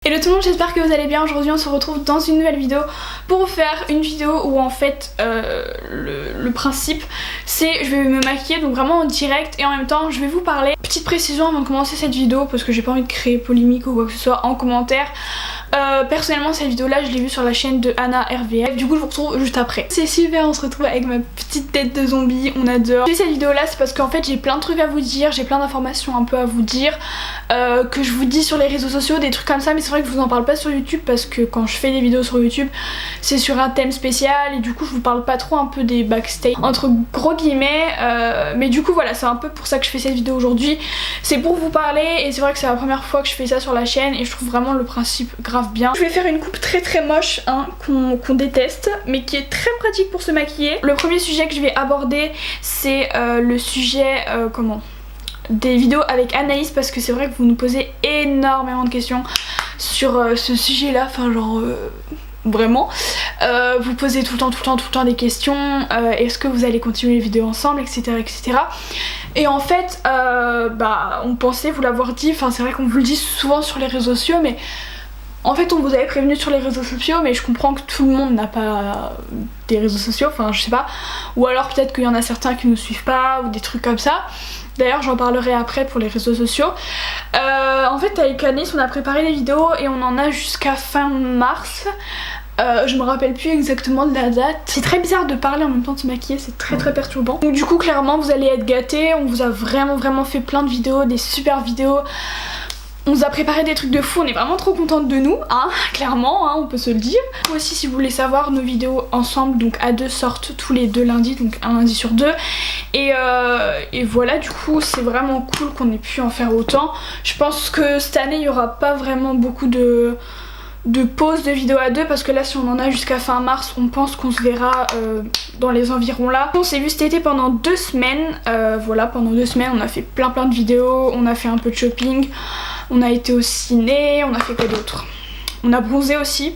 Hello tout le monde, j'espère que vous allez bien. Aujourd'hui on se retrouve dans une nouvelle vidéo pour vous faire une vidéo où en fait le principe c'est je vais me maquiller donc vraiment en direct et en même temps je vais vous parler. Petite précision avant de commencer cette vidéo parce que j'ai pas envie de créer polémique ou quoi que ce soit en commentaire. Personnellement cette vidéo là je l'ai vue sur la chaîne de Anna RVF, du coup je vous retrouve juste après. C'est super, on se retrouve avec ma petite tête de zombie, on adore. J'ai fait cette vidéo là c'est parce qu'en fait j'ai plein de trucs à vous dire, j'ai plein d'informations un peu à vous dire que je vous dis sur les réseaux sociaux, des trucs comme ça, mais c'est vrai que je vous en parle pas sur YouTube parce que quand je fais des vidéos sur YouTube c'est sur un thème spécial et du coup je vous parle pas trop un peu des backstage entre gros guillemets, mais du coup voilà c'est un peu pour ça que je fais cette vidéo aujourd'hui, c'est pour vous parler et c'est vrai que c'est la première fois que je fais ça sur la chaîne et je trouve vraiment le principe grave bien. Je vais faire une coupe très moche hein, qu'on déteste mais qui est très pratique pour se maquiller. Le premier sujet que je vais aborder c'est le sujet des vidéos avec Anaïs parce que c'est vrai que vous nous posez énormément de questions sur ce sujet là, enfin genre vraiment vous posez tout le temps des questions, est-ce que vous allez continuer les vidéos ensemble, etc. Et en fait on pensait vous l'avoir dit, enfin c'est vrai qu'on vous le dit souvent sur les réseaux sociaux mais en fait on vous avait prévenu sur les réseaux sociaux mais je comprends que tout le monde n'a pas des réseaux sociaux, enfin je sais pas, ou alors peut-être qu'il y en a certains qui nous suivent pas ou des trucs comme ça. D'ailleurs j'en parlerai après pour les réseaux sociaux. En fait avec Anaïs on a préparé les vidéos et on en a jusqu'à fin mars. Je me rappelle plus exactement de la date. C'est très bizarre de parler en même temps de se maquiller, c'est très perturbant. Donc du coup clairement vous allez être gâtés, on vous a vraiment fait plein de vidéos, des super vidéos. On vous a préparé des trucs de fou, on est vraiment trop contente de nous, hein, clairement, hein, on peut se le dire. Aussi si vous voulez savoir, nos vidéos ensemble, donc à deux, sortent tous les deux lundis, donc un lundi sur deux. Et voilà, du coup c'est vraiment cool qu'on ait pu en faire autant. Je pense que cette année il n'y aura pas vraiment beaucoup de pause de vidéos à deux parce que là si on en a jusqu'à fin mars on pense qu'on se verra dans les environs là. On s'est vu cet été pendant 2 semaines, voilà, pendant 2 semaines on a fait plein de vidéos, on a fait un peu de shopping, on a été au ciné, on a fait quoi d'autre? On a bronzé aussi.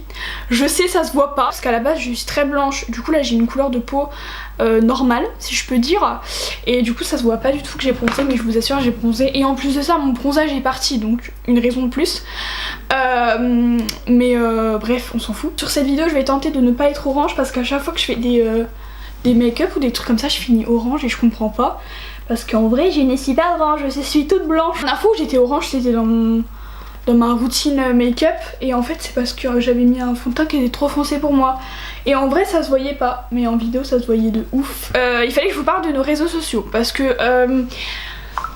Je sais ça se voit pas parce qu'à la base je suis très blanche, du coup là j'ai une couleur de peau normale si je peux dire, et du coup ça se voit pas du tout que j'ai bronzé, mais je vous assure j'ai bronzé et en plus de ça mon bronzage est parti, donc une raison de plus. Bref on s'en fout. Sur cette vidéo je vais tenter de ne pas être orange parce qu'à chaque fois que je fais des make-up ou des trucs comme ça je finis orange et je comprends pas parce qu'en vrai je ne suis pas orange, je suis toute blanche. La fois où j'étais orange c'était dans ma routine make-up et en fait c'est parce que j'avais mis un fond de teint qui était trop foncé pour moi et en vrai ça se voyait pas mais en vidéo ça se voyait de ouf. Il fallait que je vous parle de nos réseaux sociaux parce que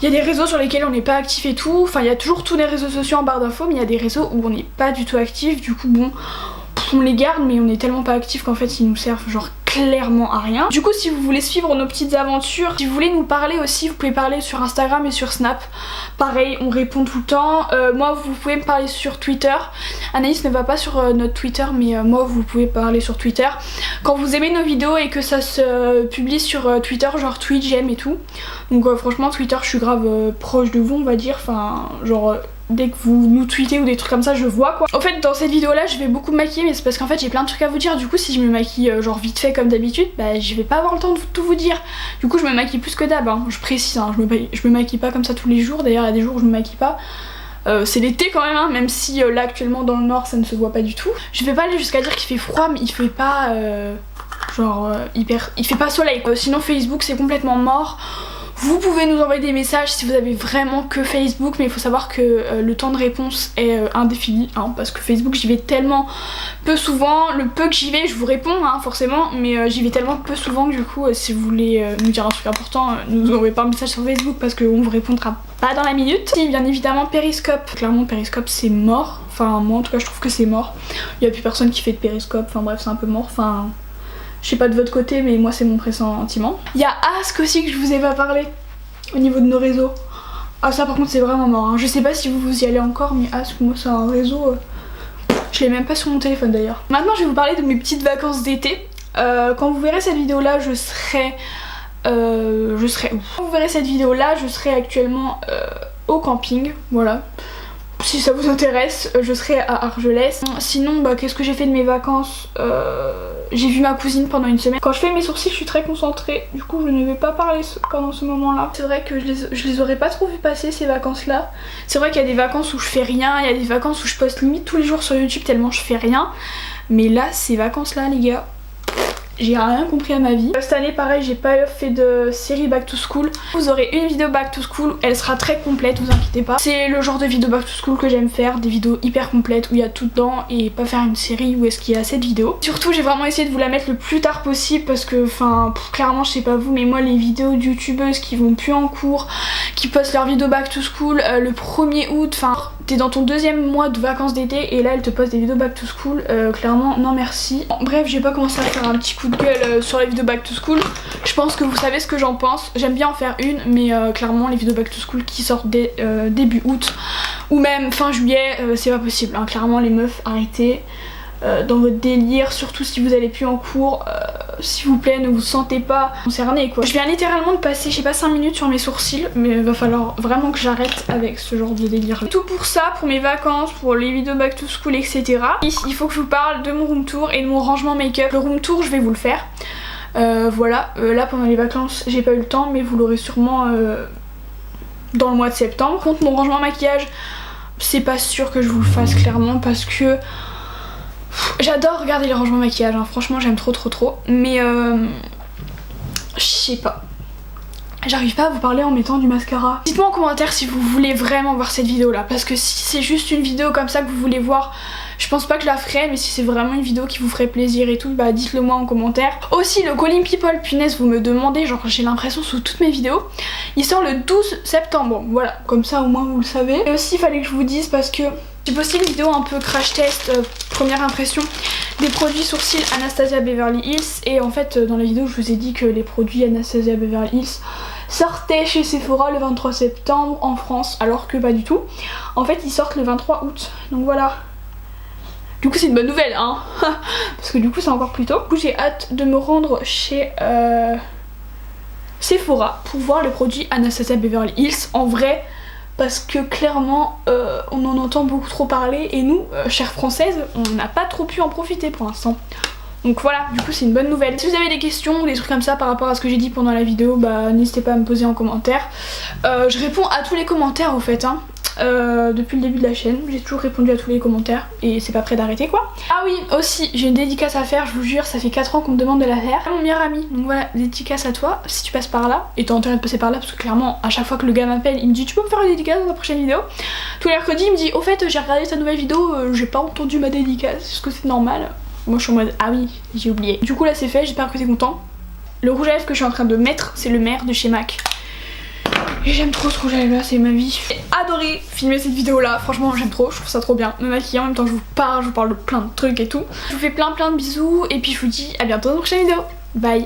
il y a des réseaux sur lesquels on n'est pas actif et tout, enfin il y a toujours tous les réseaux sociaux en barre d'infos mais il y a des réseaux où on n'est pas du tout actif, du coup bon on les garde mais on est tellement pas actif qu'en fait ils nous servent genre clairement à rien. Du coup si vous voulez suivre nos petites aventures, si vous voulez nous parler aussi vous pouvez parler sur Instagram et sur Snap, pareil on répond tout le temps. Moi vous pouvez me parler sur Twitter, Anaïs ne va pas sur notre Twitter mais moi vous pouvez parler sur Twitter quand vous aimez nos vidéos et que ça se publie sur Twitter, genre tweet, j'aime et tout. Donc franchement Twitter je suis grave proche de vous on va dire, enfin genre dès que vous nous tweetez ou des trucs comme ça je vois quoi. En fait dans cette vidéo là je vais beaucoup me maquiller mais c'est parce qu'en fait j'ai plein de trucs à vous dire, du coup si je me maquille genre vite fait comme d'habitude bah je vais pas avoir le temps de tout vous dire. Du coup je me maquille plus que d'hab hein. Je précise hein, je me maquille pas comme ça tous les jours, d'ailleurs il y a des jours où je me maquille pas. C'est l'été quand même hein, même si là actuellement dans le nord ça ne se voit pas du tout. Je vais pas aller jusqu'à dire qu'il fait froid mais il fait pas il fait pas soleil quoi. Sinon Facebook c'est complètement mort. Vous pouvez nous envoyer des messages si vous avez vraiment que Facebook, mais il faut savoir que le temps de réponse est indéfini hein, parce que Facebook j'y vais tellement peu souvent, le peu que j'y vais je vous réponds hein, forcément, mais j'y vais tellement peu souvent que du coup si vous voulez nous dire un truc important, nous envoyez pas un message sur Facebook parce qu'on vous répondra pas dans la minute. Si bien évidemment Periscope, clairement Periscope c'est mort, enfin moi en tout cas je trouve que c'est mort, il y a plus personne qui fait de Periscope, enfin bref c'est un peu mort, enfin... Je sais pas de votre côté mais moi c'est mon pressentiment. Il y a Ask aussi que je vous ai pas parlé au niveau de nos réseaux. Ah ça par contre c'est vraiment mort hein. Je sais pas si vous y allez encore mais Ask moi c'est un réseau je l'ai même pas sur mon téléphone d'ailleurs. Maintenant je vais vous parler de mes petites vacances d'été. Quand vous verrez cette vidéo là je serai où? Quand vous verrez cette vidéo là je serai actuellement au camping, voilà. si ça vous intéresse, je serai à Argelès. Sinon, bah, qu'est-ce que j'ai fait de mes vacances? J'ai vu ma cousine pendant une semaine. Quand je fais mes sourcils, je suis très concentrée. Du coup, je ne vais pas parler pendant ce moment-là. C'est vrai que je les aurais pas trop vu passer ces vacances-là. C'est vrai qu'il y a des vacances où je fais rien. Il y a des vacances où je poste limite tous les jours sur YouTube tellement je fais rien. Mais là, ces vacances-là, les gars, j'ai rien compris à ma vie. Cette année pareil, j'ai pas fait de série back to school. Vous aurez une vidéo back to school, elle sera très complète, vous inquiétez pas. C'est le genre de vidéo back to school que j'aime faire, des vidéos hyper complètes où il y a tout dedans et pas faire une série où est-ce qu'il y a cette vidéo. Surtout j'ai vraiment essayé de vous la mettre le plus tard possible parce que enfin clairement je sais pas vous mais moi les vidéos de youtubeuses qui vont plus en cours, qui postent leurs vidéos back to school le 1er août, enfin t'es dans ton 2e mois de vacances d'été et là elle te poste des vidéos back to school, clairement non merci. Bref, j'ai pas commencé à faire un petit coup de gueule sur les vidéos back to school. Je pense que vous savez ce que j'en pense. J'aime bien en faire une, mais clairement les vidéos back to school qui sortent dès début août ou même fin juillet, c'est pas possible. Hein. Clairement les meufs, arrêtez dans votre délire, surtout si vous allez plus en cours. S'il vous plaît, ne vous sentez pas concernés quoi. Je viens littéralement de passer, je sais pas 5 minutes sur mes sourcils, mais il va falloir vraiment que j'arrête avec ce genre de délire. Tout pour ça, pour mes vacances, pour les vidéos back to school, etc. Il faut que je vous parle de mon room tour et de mon rangement make-up. Le room tour, je vais vous le faire. Voilà, là pendant les vacances, j'ai pas eu le temps, mais vous l'aurez sûrement dans le mois de septembre. Contre mon rangement maquillage, c'est pas sûr que je vous le fasse clairement parce que j'adore regarder les rangements maquillage, hein. Franchement j'aime trop, mais je sais pas, j'arrive pas à vous parler en mettant du mascara. Dites-moi en commentaire si vous voulez vraiment voir cette vidéo là, parce que si c'est juste une vidéo comme ça que vous voulez voir, je pense pas que je la ferai, mais si c'est vraiment une vidéo qui vous ferait plaisir et tout, bah dites-le moi en commentaire. Aussi le Calling People, punaise vous me demandez, genre j'ai l'impression sous toutes mes vidéos, il sort le 12 septembre, voilà, comme ça au moins vous le savez. Et aussi il fallait que je vous dise parce que j'ai posté une vidéo un peu crash test, première impression des produits sourcils Anastasia Beverly Hills et en fait dans la vidéo je vous ai dit que les produits Anastasia Beverly Hills sortaient chez Sephora le 23 septembre en France alors que pas du tout. En fait ils sortent le 23 août donc voilà. Du coup c'est une bonne nouvelle hein parce que du coup c'est encore plus tôt. Du coup j'ai hâte de me rendre chez Sephora pour voir les produits Anastasia Beverly Hills en vrai. Parce que clairement on en entend beaucoup trop parler et nous, chères françaises, on n'a pas trop pu en profiter pour l'instant. Donc voilà, du coup c'est une bonne nouvelle. Si vous avez des questions ou des trucs comme ça par rapport à ce que j'ai dit pendant la vidéo, bah n'hésitez pas à me poser en commentaire. Je réponds à tous les commentaires au fait hein. Depuis le début de la chaîne, j'ai toujours répondu à tous les commentaires et c'est pas prêt d'arrêter quoi. Ah oui, aussi j'ai une dédicace à faire, je vous jure, ça fait 4 ans qu'on me demande de la faire. Mon meilleur ami, donc voilà, dédicace à toi si tu passes par là et t'as intérêt de passer par là parce que clairement à chaque fois que le gars m'appelle il me dit tu peux me faire une dédicace dans la prochaine vidéo. Tous les mercredis il me dit au fait j'ai regardé ta nouvelle vidéo, j'ai pas entendu ma dédicace, est-ce que c'est normal? Moi je suis en mode ah oui j'ai oublié. Du coup là c'est fait, j'espère que t'es content. Le rouge à lèvres que je suis en train de mettre c'est le Maire de chez MAC. Et j'aime trop ce rouge à lèvres là, c'est ma vie. J'ai adoré filmer cette vidéo là, franchement j'aime trop, je trouve ça trop bien. Me maquiller en même temps je vous parle de plein de trucs et tout. Je vous fais plein de bisous et puis je vous dis à bientôt dans une prochaine vidéo. Bye.